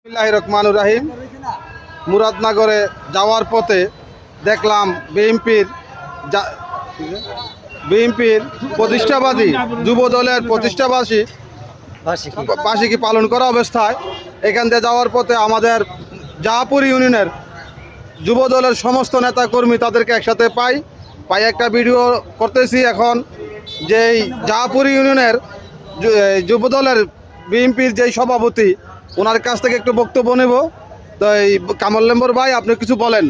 বিসমিল্লাহির রহমানির রহিম। মুরাদনগরে যাওয়ার পথে দেখলাম বিএনপির প্রতিষ্ঠাবাদী যুব দলের প্রতিষ্ঠাবাসী বার্ষিকী পালন করা অবস্থায় এখান থেকে যাওয়ার পথে আমাদের জাহাপুর ইউনিয়নের যুব দলের সমস্ত নেতাকর্মী তাদেরকে একসাথে পাই একটা ভিডিও করতেছি এখন। যেই জাহাপুর ইউনিয়নের যুব দলের বিএনপির যেই সভাপতি, ওনার কাছ থেকে একটু বক্তব্য নেব। তো এই কামল লেম্বর ভাই, আপনি কিছু বলেন।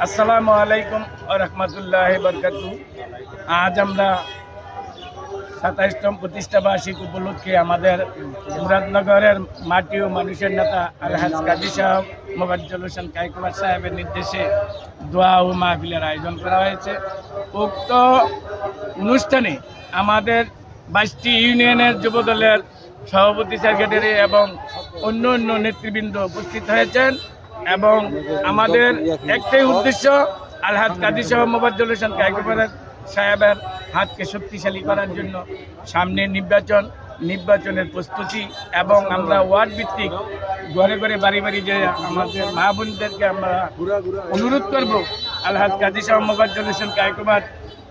আসসালামু আলাইকুম ওয়া রাহমাতুল্লাহি ওয়া বারাকাতুহু। আজ আমরা 27তম প্রতিষ্ঠাবার্ষিকী উপলক্ষে আমাদের মুরাদনগরের মাটি ও মানুষের নেতা আলহাজ কাজী সাহেব মোবাজ্জল হোসেন কায়কোবাদ সাহেবের নির্দেশে দোয়া ও মাহফিলের আয়োজন করা হয়েছে। উক্ত অনুষ্ঠানে আমাদের 22টি ইউনিয়নের যুব দলের সভাপতি, সেক্রেটারি এবং অন্য অন্য নেতৃবৃন্দ উপস্থিত হয়েছেন এবং আমাদের একটাই উদ্দেশ্য আলহাজ কাজী সাহেব মোবাজ্জল হোসেন কায়কোবাদ সাহেবের হাতকে শক্তিশালী করার জন্য সামনে নির্বাচনের প্রস্তুতি এবং আমরা ওয়ার্ড ভিত্তিক ঘরে ঘরে বাড়ি বাড়ি যে আমাদের মা বোনদেরকে আমরা অনুরোধ করব আলহাজ কাজী সাহেব মোবাজ্জল হোসেন কায়কোবাদ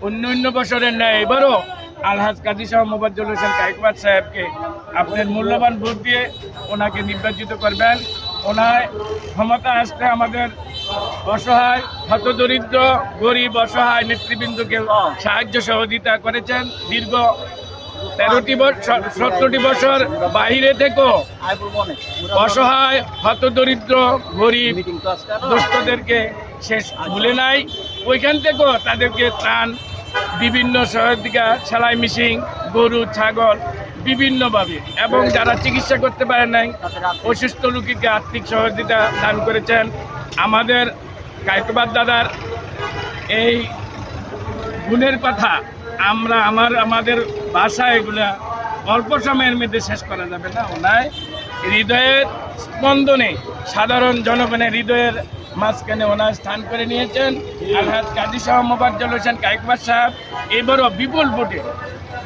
অন্য বছরের ন্যায় এবারও আলহাজ কাজী সাহেব মোবাজ্জল হোসেন কায়কোবাদ সাহেবকে আপনার মূল্যবান ভোট দিয়ে ওনাকে নির্বাচিত করবেন। ওনার ক্ষমতা আসতে আমাদের অসহায়, হতদরিদ্র, গরিব, অসহায় নেতৃবৃন্দকে সাহায্য সহযোগিতা করেছেন। দীর্ঘ 17টি বছর বাহিরে থেকেও অসহায়, হতদরিদ্র, গরিব, দুস্থদেরকে শেষ ভুলে নাই। ওইখান থেকেও তাদেরকে ত্রাণ, বিভিন্ন সহযোগিতা, সেলাই মেশিন, গরু, ছাগল বিভিন্নভাবে এবং যারা চিকিৎসা করতে পারে নাই অসুস্থ রোগীকে আর্থিক সহযোগিতা দান করেছেন। আমাদের কায়কোবাদ দাদার এই গুণের কথা আমাদের ভাষায় এগুলা অল্প সময়ের মধ্যে শেষ করা যাবে না। ওনার হৃদয়ের স্পন্দনে সাধারণ জনগণের হৃদয়ের মাঝখানে ওনার স্থান করে নিয়েছেন। আলহাজ কাজী সাহেব মোবাজ্জল হোসেন কায়কোবাদ সাহেব এবারও বিপুল ভোটে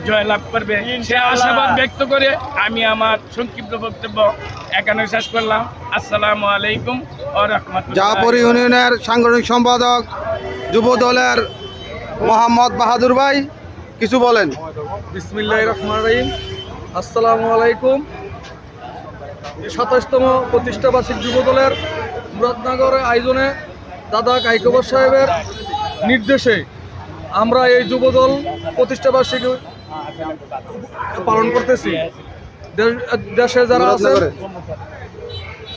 জয়লাভ করবে সে আশাবাদ ব্যক্ত করে আমি আমার সংক্ষিপ্ত বক্তব্য এখানে শেষ করলাম। আসসালামু আলাইকুম ওয়া রাহমাতুল্লাহ। জাহাপুর ইউনিয়নের সাংগঠনিক সম্পাদক যুব দলের মোহাম্মদ বাহাদুর ভাই কিছু বলেন। বিসমিল্লাহির রহমানির রহিম। আসসালামু আলাইকুম। 27তম প্রতিষ্ঠাবার্ষিক যুব দলের মুরাদনগরের আয়োজনে দাদা কায়কোবাদ সাহেবের নির্দেশে আমরা এই যুব দল প্রতিষ্ঠাবার্ষিকী পালন করতেছি। দেশে যারা আছেন